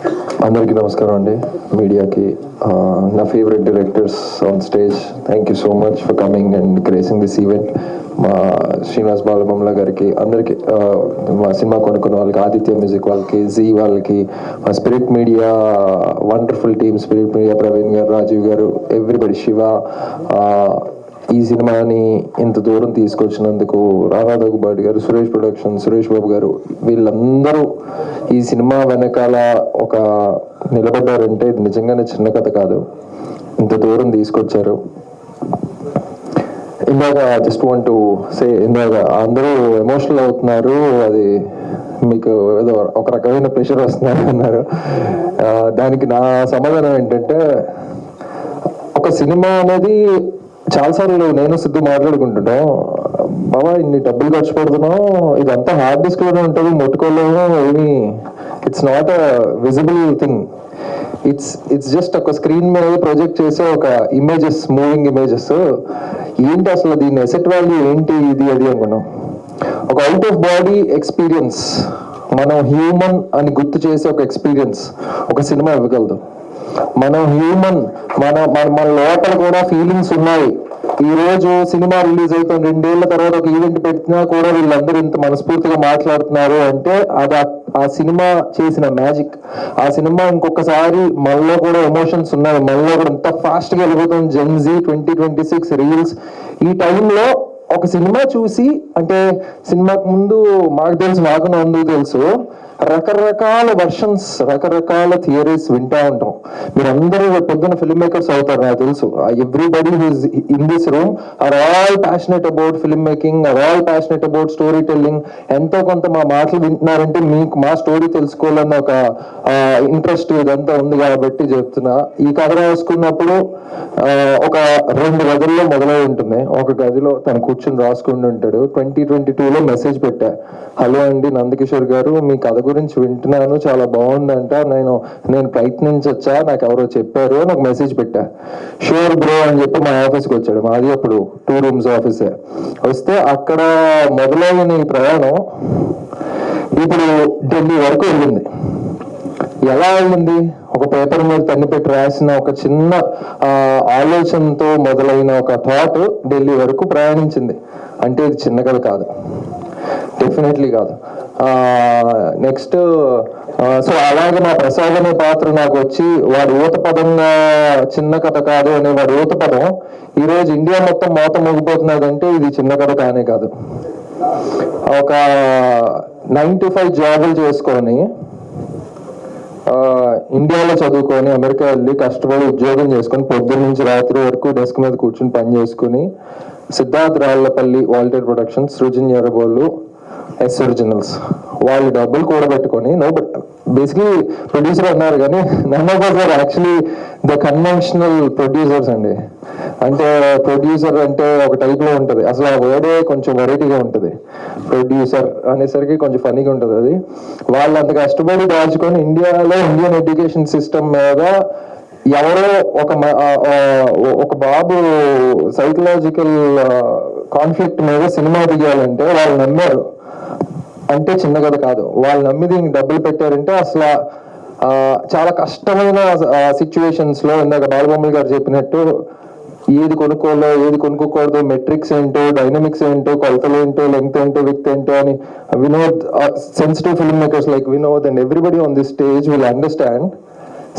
అందరికీ నమస్కారం అండి, మీడియాకి, నా favourite directors on stage, thank you so much for coming and gracing this event. మా శ్రీనివాస్ బాలబొమ్మల గారికి, అందరికీ, మా సినిమా కొనుక్కున్న వాళ్ళకి, ఆదిత్య మ్యూజిక్ వాళ్ళకి, జీ వాళ్ళకి, మా spirit media wonderful team, spirit media Praveen గారు, రాజీవ్ గారు, ఎవ్రీబడి, శివ, ఈ సినిమాని ఇంత దూరం తీసుకొచ్చినందుకు రానా దగ్గుబాటి గారు, సురేష్ ప్రొడక్షన్, సురేష్ బాబు గారు, వీళ్ళందరూ ఈ సినిమా వెనకాల ఒక నిలబడ్డారంటే ఇది నిజంగానే చిన్న కథ కాదు, ఇంత దూరం తీసుకొచ్చారు. ఇందాక జస్ట్ వాంట్ టు సే, ఇందాక అందరూ ఎమోషనల్ అవుతున్నారు, అది మీకు ఏదో ఒక రకమైన ప్రెషర్ వస్తున్నారు అన్నారు. దానికి నా సమాధానం ఏంటంటే, ఒక సినిమా అనేది చాలాసార్లు నేను సిద్ధు మాట్లాడుకుంటున్నాం, బాబా ఇన్ని డబ్బులు ఖర్చు పెడుతున్నాం, ఇదంతా హార్డ్ డిస్క్ లోనే ఉంటుంది, ముట్టుకోలేము, ఏమి it's not a visible thing, it's just ఒక స్క్రీన్ మీద ప్రొజెక్ట్ చేసే ఒక ఇమేజెస్, మూవింగ్ ఇమేజెస్. ఏంటి అసలు దీని ఎసెట్ వాల్యూ ఏంటి, ఇది అది అనుకున్నాం. ఒక అవుట్ ఆఫ్ బాడీ ఎక్స్పీరియన్స్, మనం హ్యూమన్ అని గుర్తు చేసే ఒక ఎక్స్పీరియన్స్ ఒక సినిమా ఇవ్వగలదు. మనం హ్యూమన్, మన లోపల కూడా ఫీలింగ్స్ ఉన్నాయి. ఈ రోజు సినిమా రిలీజ్ అయిపోయిన 2 ఏళ్ల తర్వాత ఒక ఈవెంట్ పెట్టినా కూడా వీళ్ళందరూ ఇంత మనస్ఫూర్తిగా మాట్లాడుతున్నారు అంటే అది ఆ సినిమా చేసిన మ్యాజిక్. ఆ సినిమా ఇంకొకసారి మనలో కూడా ఎమోషన్స్ ఉన్నాయి, మనలో కూడా ఇంత ఫాస్ట్ గా వెళ్ళిపోతుంది. జెన్జీ 2026 రీల్స్ ఈ టైంలో ఒక సినిమా చూసి, అంటే సినిమాకు ముందు మాకు తెలుసు, మాకు నందుకు తెలుసు, రకరకాల వర్షన్స్, రకరకాల థియరీస్ వింటా ఉంటాం. మీరందరూ పొద్దున్న ఫిల్మ్ మేకర్స్ అవుతారు, నాకు తెలుసు. Everybody who's in this room are all passionate about film making, are all passionate about story telling. ఎంతో కొంత మా మాటలు వింటున్నారంటే మీకు మా స్టోరీ తెలుసుకోవాలన్న ఒక ఇంట్రెస్ట్ ఇదంతా ఉంది కాబట్టి చెప్తున్నా. ఈ కథ రాసుకున్నప్పుడు ఒక 2 గదుల్లో మొదలై ఉంటుంది. ఒక గదిలో తను కూర్చుని రాసుకుంటూ ఉంటాడు. 2022లో మెసేజ్ పెట్టా, హలో అండి నందకిషోర్ గారు, మీ కథ గురించి వింటున్నాను, చాలా బాగుందంట, నేను ప్రయత్నించొచ్చా, నాకు ఎవరో చెప్పారు అని ఒక మెసేజ్ పెట్టా. షూర్ బ్రో అని చెప్పి మా ఆఫీస్కి వచ్చాడు. మాది అప్పుడు 2 రూమ్స్ ఆఫీసే. వస్తే అక్కడ మొదలైన ఈ ప్రయాణం ఇప్పుడు ఢిల్లీ వరకు వెళ్ళింది. ఎలా వెళ్ళింది? ఒక పేపర్ మీద తన్ని పెట్టి రాసిన ఒక చిన్న ఆలోచనతో మొదలైన ఒక థాట్ ఢిల్లీ వరకు ప్రయాణించింది. అంటే ఇది చిన్న కథ కాదు, డెఫినెట్లీ కాదు. నెక్స్ట్, సో అలాగే మా ప్రసాద్ అనే పాత్ర నాకు వచ్చి, వాడు ఊత పదంగా చిన్న కథ కాదు అనే వాడు ఊత పదం ఈరోజు ఇండియా మొత్తం మోత మోగిపోతున్నదంటే ఇది చిన్న కథ కానే కాదు. ఒక 9 to 5 జాబులు చేసుకొని ఇండియాలో చదువుకొని అమెరికా వెళ్ళి కష్టపడి ఉద్యోగం చేసుకొని పొద్దున్న నుంచి రాత్రి వరకు డెస్క్ మీద కూర్చుని పని చేసుకుని Siddharth Rallapalli, Walter Productions, Srujan Errabolu, S Originals వాళ్ళు డబ్బులు కూడబెట్టుకొని, బేసిక్లీ ప్రొడ్యూసర్ అన్నారు కానీ none of us are actually the conventional producers అండి. అంటే ప్రొడ్యూసర్ అంటే ఒక టైప్ లో ఉంటుంది, అసలు ఆ వర్డే కొంచెం వెరైటీగా ఉంటుంది. ప్రొడ్యూసర్ అనేసరికి కొంచెం ఫనీగా ఉంటుంది. అది వాళ్ళు అంత కష్టపడి దాచుకొని ఇండియాలో ఇండియన్ ఎడ్యుకేషన్ సిస్టమ్ మీద ఎవరో ఒక బాబు సైకలాజికల్ కాన్ఫ్లిక్ట్ మీద సినిమా తీయాలంటే వాళ్ళు నమ్మారు. అంటే చిన్న కథ కాదు, వాళ్ళు నమ్మి దీనికి డబ్బులు పెట్టారంటే అసలు చాలా కష్టమైన సిచ్యువేషన్స్ లో, ఇందాక బాలబొమ్మల గారు చెప్పినట్టు, ఏది కొనుక్కోవాలో ఏది కొనుక్కోకూడదు, మెట్రిక్స్ ఏంటో, డైనమిక్స్ ఏంటో, కొలతలు ఏంటో, లెంగ్త్ ఏంటో, విడ్త్ ఏంటో అని Vinod, sensitive film makers like Vinod and everybody on this stage will understand.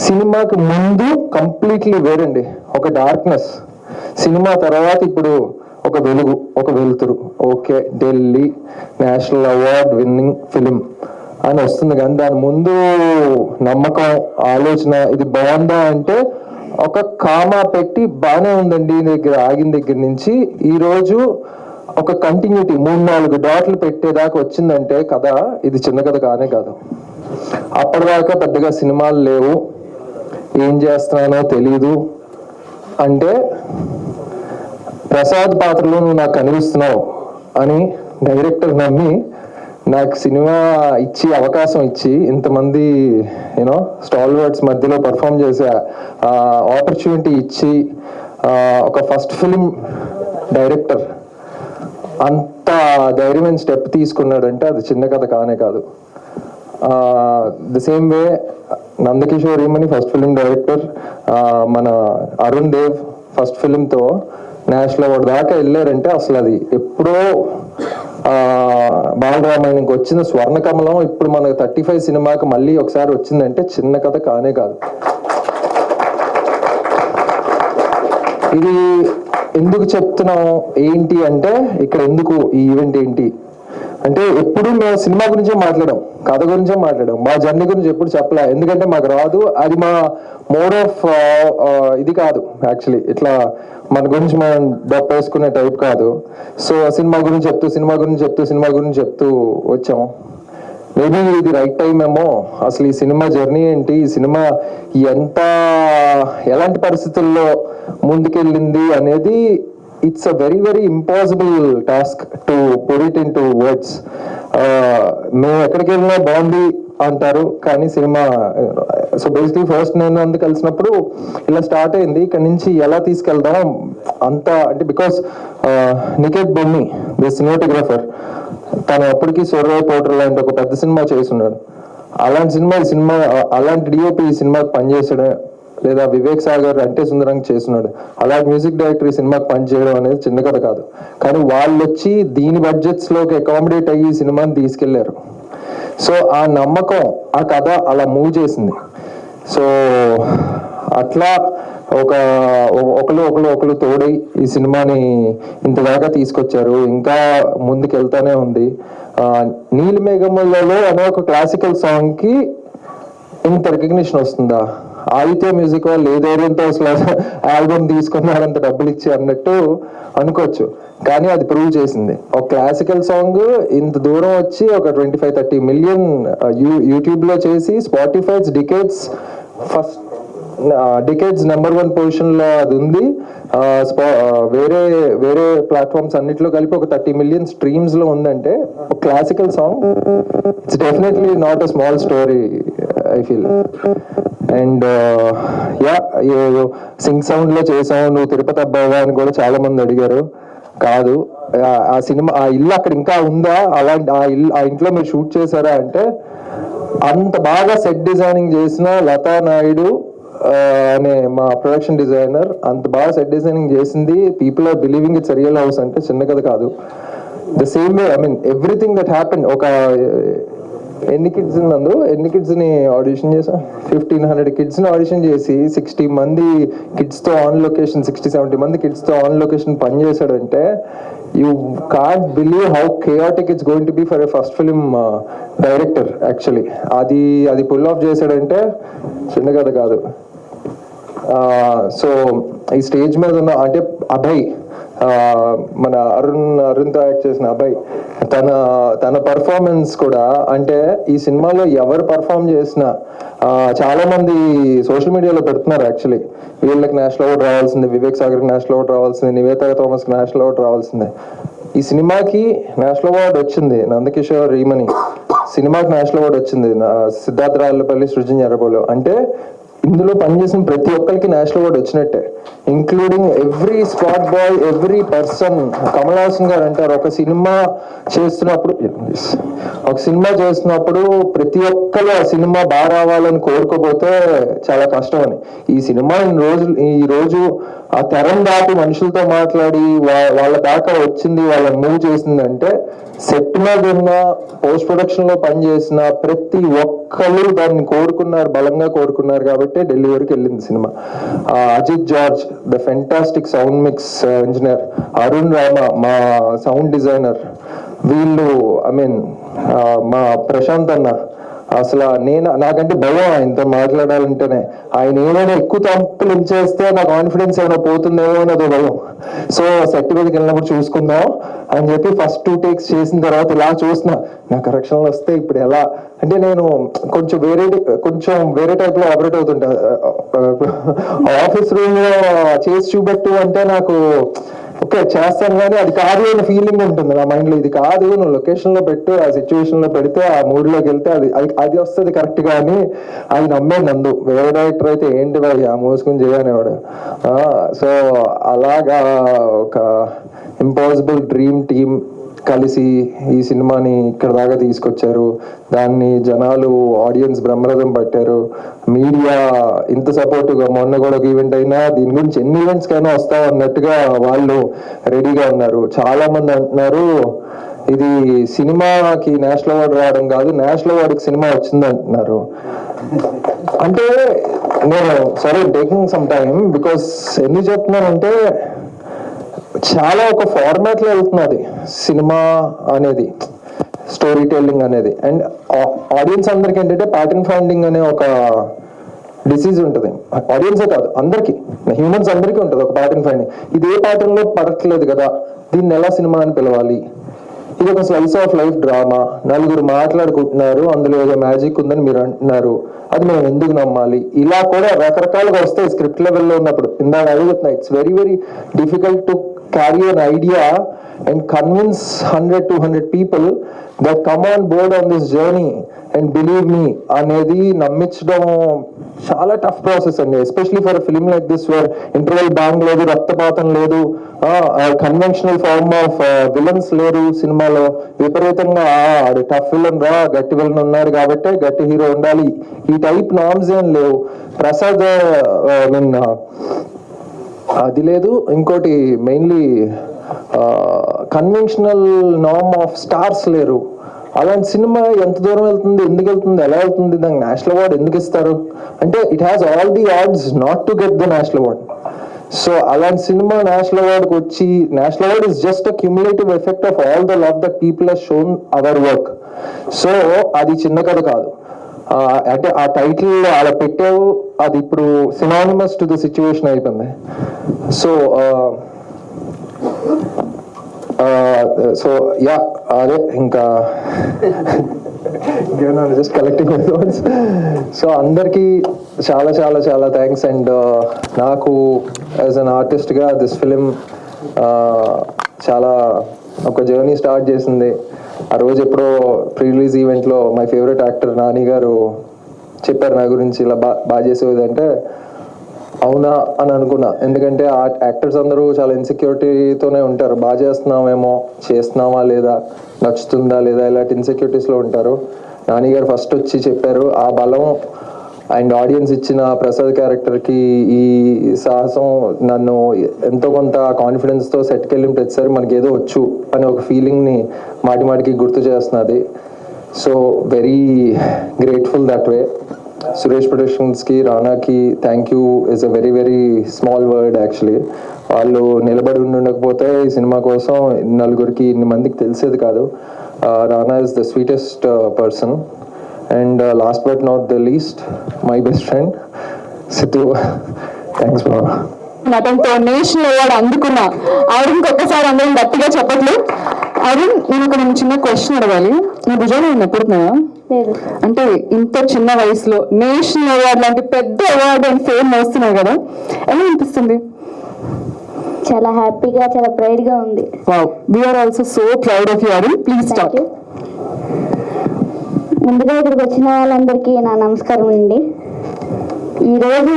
సినిమాకి ముందు కంప్లీట్లీ వేరండి, ఒక డార్క్నెస్. సినిమా తర్వాత ఇప్పుడు ఒక వెలుగు, ఒక వెలుతురు. Okay, Delhi national award winning film అని వస్తుంది, కానీ దాని ముందు నమ్మకం, ఆలోచన, ఇది బాగుందా అంటే ఒక కామా పెట్టి బాగానే ఉందండి దగ్గర ఆగిన దగ్గర నుంచి ఈరోజు ఒక కంటిన్యూటీ 3-4 డాట్లు పెట్టేదాకా వచ్చిందంటే కథ ఇది చిన్న కథ కానే కాదు. అప్పటిదాకా పెద్దగా సినిమాలు లేవు, ఏం చేస్తున్నానో తెలీదు అంటే ప్రసాద్ పాత్రలో నువ్వు నాకు కనిపిస్తున్నావు అని డైరెక్టర్ నమ్మి నాకు సినిమా ఇచ్చి, అవకాశం ఇచ్చి, ఇంతమంది యూనో స్టాల్వర్డ్స్ మధ్యలో పర్ఫామ్ చేసే ఆపర్చునిటీ ఇచ్చి ఒక ఫస్ట్ ఫిలిం డైరెక్టర్ అంత ధైర్యమైన స్టెప్ తీసుకున్నాడంటే అది చిన్న కథ కానే కాదు. The same way Nandakishore Emani first film director, మన అరుణ్ దేవ్ ఫస్ట్ ఫిలింతో నేషనల్ అవార్డు దాకా వెళ్ళారంటే అసలు అది ఎప్పుడో బాలరామాయణకి వచ్చిన స్వర్ణకమలం ఇప్పుడు మనకు 35 సినిమాకి మళ్ళీ ఒకసారి వచ్చిందంటే చిన్న కథ కానే కాదు. ఇది ఎందుకు చెప్తున్నాం ఏంటి అంటే, ఇక్కడ ఎందుకు ఈ ఈవెంట్ ఏంటి అంటే, ఎప్పుడు మేము సినిమా గురించే మాట్లాడాం, కథ గురించే మాట్లాడాం, మా జర్నీ గురించి ఎప్పుడు చెప్పలే. ఎందుకంటే మాకు రాదు, అది మా మోడ్ ఆఫ్ ఇది కాదు యాక్చువల్లీ. ఇట్లా మన గురించి మనం వేసుకునే టైప్ కాదు. సో సినిమా గురించి చెప్తూ వచ్చాం. మేబీ ఇది రైట్ టైం ఏమో. అసలు ఈ సినిమా జర్నీ ఏంటి, ఈ సినిమా ఎలాంటి పరిస్థితుల్లో ముందుకెళ్ళింది అనేది it's a very very impossible task to put it into words. మేము ఎక్కడికి వెళ్ళినా బాగుంది అంటారు కానీ సినిమా, సో బేసిక్లీ ఫస్ట్ నేను అందుకు కలిసినప్పుడు ఇలా స్టార్ట్ అయింది. ఇక్కడ నుంచి ఎలా తీసుకెళ్దాం అంత అంటే, because Niketh Bommi the cinematographer, తను అప్పటికి సొర్రాయ్ పోటర్ లాంటి ఒక పెద్ద సినిమా చేస్తున్నాడు. అలాంటి సినిమా అలాంటి డిఓపి ఈ సినిమాకి పనిచేసాడు, లేదా వివేక్ సాగర్ అంటే సుందరంగా చేస్తున్నాడు. అలాంటి మ్యూజిక్ డైరెక్టర్ ఈ సినిమాకి పనిచేయడం అనేది చిన్న కథ కాదు. కానీ వాళ్ళు వచ్చి దీని బడ్జెట్స్ లోకి అకామిడేట్ అయ్యి ఈ సినిమాని తీసుకెళ్లారు. సో ఆ నమ్మకం, ఆ కథ అలా మూవ్ చేసింది. సో అట్లా ఒకరు తోడై ఈ సినిమాని ఇంతదాకా తీసుకొచ్చారు. ఇంకా ముందుకు వెళ్తానే ఉంది. నీలిమేఘములలో అనే ఒక క్లాసికల్ సాంగ్ కి ఇంత రికగ్నిషన్ వస్తుందా? ఆదిత్య మ్యూజిక్ వాళ్ళు ఏ ధైర్యంతో అసలు ఆల్బమ్ తీసుకున్నారంత డబ్బులు ఇచ్చి అన్నట్టు అనుకోవచ్చు. కానీ అది ప్రూవ్ చేసింది. ఒక క్లాసికల్ సాంగ్ ఇంత దూరం వచ్చి ఒక 25-30 మిలియన్ యూట్యూబ్ లో చేసి స్పాటిఫై డికేడ్స్ నెంబర్ 1 పొజిషన్ లో అది ఉంది. వేరే ప్లాట్ఫామ్స్ అన్నిట్లో కలిపి ఒక 30 మిలియన్ స్ట్రీమ్స్ లో ఉందంటే ఒక classical song, it's definitely not a small story I feel. And Singh sound లో చేసావు నువ్వు తిరుపతి అబ్బాయిగా అని కూడా చాలా మంది అడిగారు. కాదు, ఆ సినిమా ఆ ఇల్లు అక్కడ ఇంకా ఉందా, అలాంటి ఆ ఇంట్లో మీరు షూట్ చేశారా అంటే, అంత బాగా సెట్ డిజైనింగ్ చేసిన లతా నాయుడు అనే మా ప్రొడక్షన్ డిజైనర్ అంత బాగా సెట్ డిజైనింగ్ చేసింది. People are believing it's real house అంటే చిన్న కథ కాదు. The same way I mean everything that happen. ఒక ఎన్ని కిడ్స్ ని ఆడిషన్ చేసా, 1500 కిడ్స్ ని ఆడిషన్ చేసి 60 మంది కిడ్స్ తో ఆన్ లొకేషన్, 60-70 మంది కిడ్స్ తో ఆన్ లొకేషన్ పనిచేశాడంటే you can't believe how chaotic it's going to be for a first film director actually. అది పుల్ ఆఫ్ చేశాడంటే చిన్న కథ కాదు. సో ఈ స్టేజ్ మీద ఉన్న అంటే అభయ్, మన అరుణ్తో యాక్ట్ చేసిన అభయ్, తన పర్ఫార్మెన్స్ కూడా అంటే ఈ సినిమాలో ఎవరు పర్ఫార్మ్ చేసినా చాలా మంది సోషల్ మీడియాలో పెడుతున్నారు యాక్చువల్లీ. వీళ్ళకి నేషనల్ అవార్డు రావాల్సిందే, వివేక్ సాగర్కి నేషనల్ అవార్డు రావాల్సిందే, నివేతా థామస్కి నేషనల్ అవార్డు రావాల్సిందే. ఈ సినిమాకి నేషనల్ అవార్డు వచ్చింది నందకిషోర్ ఈమని, సినిమాకి నేషనల్ అవార్డు వచ్చింది సిద్ధార్థ రాయలపల్లి, సృజన్ ఎర్రబోలు. అంటే ఇందులో పనిచేసిన ప్రతి ఒక్కరికి నేషనల్ అవార్డు వచ్చినట్టే, including every spot bye, every person. Kamal Haasan గారు అంటారు, ఒక సినిమా చేస్తున్నప్పుడు ప్రతి ఒక్కరు ఆ సినిమా బాగా రావాలని కోరుకోపోతే చాలా కష్టం అని. ఈ సినిమా ఈ రోజు ఆ తెరం దాటి మనుషులతో మాట్లాడి వాళ్ళ దాకా వచ్చింది, వాళ్ళని మూవ్ చేసింది అంటే సెట్ మీద ఉన్న పోస్ట్ ప్రొడక్షన్ లో పనిచేసిన ప్రతి ఒక్కళ్ళు దాన్ని కోరుకున్నారు, బలంగా కోరుకున్నారు కాబట్టి ఢిల్లీ వరకు వెళ్ళింది cinema. Ajith George the fantastic sound mix engineer, Arun Rama మా సౌండ్ డిజైనర్, వీళ్ళు ఐ మీన్ మా ప్రశాంత్ అన్న, అసలు నాకంటే భయం ఆయనతో మాట్లాడాలంటేనే. ఆయన ఏమైనా ఎక్కువ తప్పులు ఇచ్చేస్తే నా కాన్ఫిడెన్స్ ఏమైనా పోతుందేమో అన్నదో భయం. సో సెట్ మీదకి వెళ్ళినప్పుడు చూసుకుందాం అని చెప్పి ఫస్ట్ 2 టేక్స్ చేసిన తర్వాత ఇలా చూసిన నా కరెక్షన్లు వస్తే ఇప్పుడు ఎలా అంటే, నేను కొంచెం వేరే టైప్ లో ఆపరేట్ అవుతుంటా. ఆఫీస్ రూమ్ లో చేసి చూపెట్టు అంటే నాకు ఓకే చేస్తాను, కానీ అది కాదు అనే ఫీలింగ్ ఉంటుంది నా మైండ్ లో. ఇది కాదు, నువ్వు లొకేషన్ లో పెట్టు, ఆ సిచ్యువేషన్ లో పెడితే, ఆ మూడ్ లోకి వెళ్తే అది వస్తుంది కరెక్ట్ గా అని అది నమ్మే నందు. వేరే డైరెక్టర్ అయితే ఏంటి బాయ్ ఆ మోసుకుని చేయనేవాడు. సో అలాగా ఒక ఇంపాసిబుల్ డ్రీమ్ టీమ్ కలిసి ఈ సినిమాని ఇక్కడ దాకా తీసుకొచ్చారు. దాన్ని జనాలు ఆడియన్స్ బ్రహ్మరథం పట్టారు. మీడియా ఇంత సపోర్టుగా, మొన్న కూడా ఒక ఈవెంట్ అయినా దీని గురించి ఎన్ని ఈవెంట్స్కైనా వస్తాం అన్నట్టుగా వాళ్ళు రెడీగా ఉన్నారు. చాలా మంది అంటున్నారు ఇది సినిమాకి నేషనల్ అవార్డు రావడం కాదు, నేషనల్ అవార్డుకి సినిమా వచ్చింది అంటున్నారు. అంటే నేను టేకింగ్ సమ్ టైమ్ బికాస్ ఎందుకు చెప్తున్నానంటే చాలా ఒక ఫార్మాట్లో వెళ్తున్నది సినిమా అనేది, స్టోరీ టెల్లింగ్ అనేది. అండ్ ఆడియన్స్ అందరికి ఏంటంటే ప్యాటర్న్ ఫైండింగ్ అనే ఒక డిసీజ్ ఉంటుంది. ఆడియన్సే కాదు, అందరికీ, హ్యూమన్స్ అందరికీ ఉంటుంది ఒక ప్యాటర్న్ ఫైండింగ్. ఇది ఏ ప్యాటర్న్లో పడట్లేదు కదా, దీన్ని ఎలా సినిమా అని పిలవాలి. ఇది ఒక స్లైస్ ఆఫ్ లైఫ్ డ్రామా, నలుగురు మాట్లాడుకుంటున్నారు, అందులో ఏదో మ్యాజిక్ ఉందని మీరు అంటున్నారు, అది మనం ఎందుకు నమ్మాలి. ఇలా కూడా రకరకాలుగా వస్తాయి స్క్రిప్ట్ లెవెల్లో ఉన్నప్పుడు. ఇందాక అదే చెప్తున్నా, it's very very difficult to carry an idea and convince 100-200 people that come on board on this journey and believe me అనేది నమ్మించడం చాలా టఫ్ ప్రాసెస్ అండి. Especially for film like this where interval bang లేదు, రక్తపాతం లేదు, conventional form of villains లేరు సినిమాలో. విపరీతంగా ఆడు టఫ్ విలన్ రా, గట్టి విలన్ ఉన్నాడు కాబట్టి గట్టి హీరో ఉండాలి, ఈ టైప్ నామ్స్ ఏం లేవు. ప్రసాద్ అది లేదు. ఇంకోటి mainly conventional norm of stars లేరు. అలాంటి సినిమా ఎంత దూరం వెళ్తుంది, ఎందుకు వెళ్తుంది, ఎలా వెళ్తుంది, దానికి నేషనల్ అవార్డు ఎందుకు ఇస్తారు అంటే it has all the odds not to get the national award. So అలాంటి సినిమా నేషనల్ అవార్డుకి వచ్చి, national award is just a cumulative effect of all the love that people have shown our work. So అది చిన్న కథ కాదు. అంటే ఆ title అలా పెట్టావు, అది ఇప్పుడు సినానిమస్ టు ద సిచ్యువేషన్ అయిపోయింది. సో యా అదే ఇంకా just collecting my thoughts. So అందరికీ చాలా చాలా చాలా థ్యాంక్స్. అండ్ నాకు యాజ్ అన్ ఆర్టిస్ట్గా దిస్ ఫిలిం చాలా ఒక జర్నీ స్టార్ట్ చేసింది. ఆ రోజు ఎప్పుడో ప్రీ రిలీజ్ ఈవెంట్లో మై ఫేవరెట్ యాక్టర్ నాని గారు చెప్పారు నా గురించి, ఇలా బాగా చేసేది అంటే అవునా అని అనుకున్నా. ఎందుకంటే ఆ యాక్టర్స్ అందరూ చాలా ఇన్సెక్యూరిటీతోనే ఉంటారు, బాగా చేస్తున్నామేమో, చేస్తున్నామా లేదా, నచ్చుతుందా లేదా, ఇలాంటి ఇన్సెక్యూరిటీస్లో ఉంటారు. నాని గారు ఫస్ట్ వచ్చి చెప్పారు. ఆ బలం అండ్ ఆడియన్స్ ఇచ్చిన ప్రసాద్ క్యారెక్టర్కి ఈ సాహసం నన్ను ఎంతో కొంత కాన్ఫిడెన్స్తో సెట్కి వెళ్ళిన ప్రతిసారి మనకి ఏదో వచ్చు అనే ఒక ఫీలింగ్ని మాటి మాటికి గుర్తు చేస్తున్నది. So very grateful that way. Suresh ప్రొడక్షన్స్కి, రానాకి thank you is a very very small word actually. వాళ్ళు నిలబడి ఉండకపోతే ఈ సినిమా కోసం నలుగురికి, ఇన్ని మందికి తెలిసేది కాదు. రానా is the sweetest person. And last but not the least, my best friend, Situ. Thanks, bro. అతనితో నేషనల్ అవార్డు అందుకున్నా. అరుణ్ ఒక్కసారి అందరం గట్టిగా చెప్పట్లు. అరుణ్, నేను ఒక చిన్న క్వశ్చన్ అడగాలి. నువ్వు భుజాలు ఎప్పుడున్నావా? లేదు. అంటే ఇంత చిన్న వయసులో నేషనల్ అవార్డు లాంటి పెద్ద అవార్డు అండ్ ఫేమ్ వస్తున్నాయి కదా, ఎలా అనిపిస్తుంది? చాలా హ్యాపీగా, చాలా ప్రైడ్ గా ఉంది. Wow, we are also so proud of you Arun. Please start. ముందుగా ఇక్కడికి వచ్చిన వాళ్ళందరికీ నా నమస్కారం అండి. ఈరోజు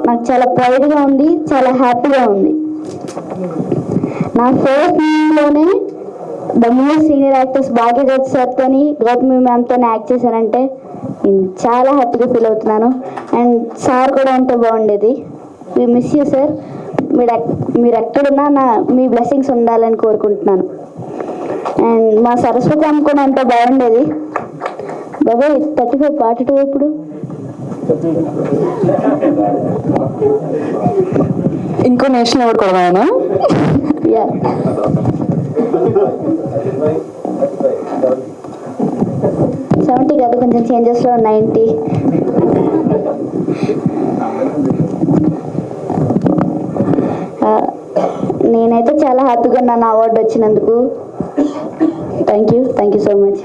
నాకు చాలా ప్రైడ్గా ఉంది, చాలా హ్యాపీగా ఉంది. నా ఫస్ట్ మూవీలోనే the most senior actors Bhagyajyothi సార్తో, గౌతమి మ్యామ్తో యాక్ట్ చేశానంటే నేను చాలా హ్యాపీగా ఫీల్ అవుతున్నాను. అండ్ సార్ కూడా ఉంటే బాగుండేది. We miss you sir. మీరు ఎక్కడున్నా మీ బ్లెస్సింగ్స్ ఉండాలని కోరుకుంటున్నాను. అండ్ మా సరస్వతి అమ్మ కూడా ఉంటే బాగుండేది. బాబాయ్ 35 పార్ట్ 2 ఎప్పుడు? ఇంకో నేషనల్ అవార్డు కొడదామా? యా, 70 కాదు, కొంచెం చేంజెస్లో 90. నేనైతే చాలా హ్యాపీగా ఉన్నాను అవార్డు వచ్చినందుకు. Thank you so much.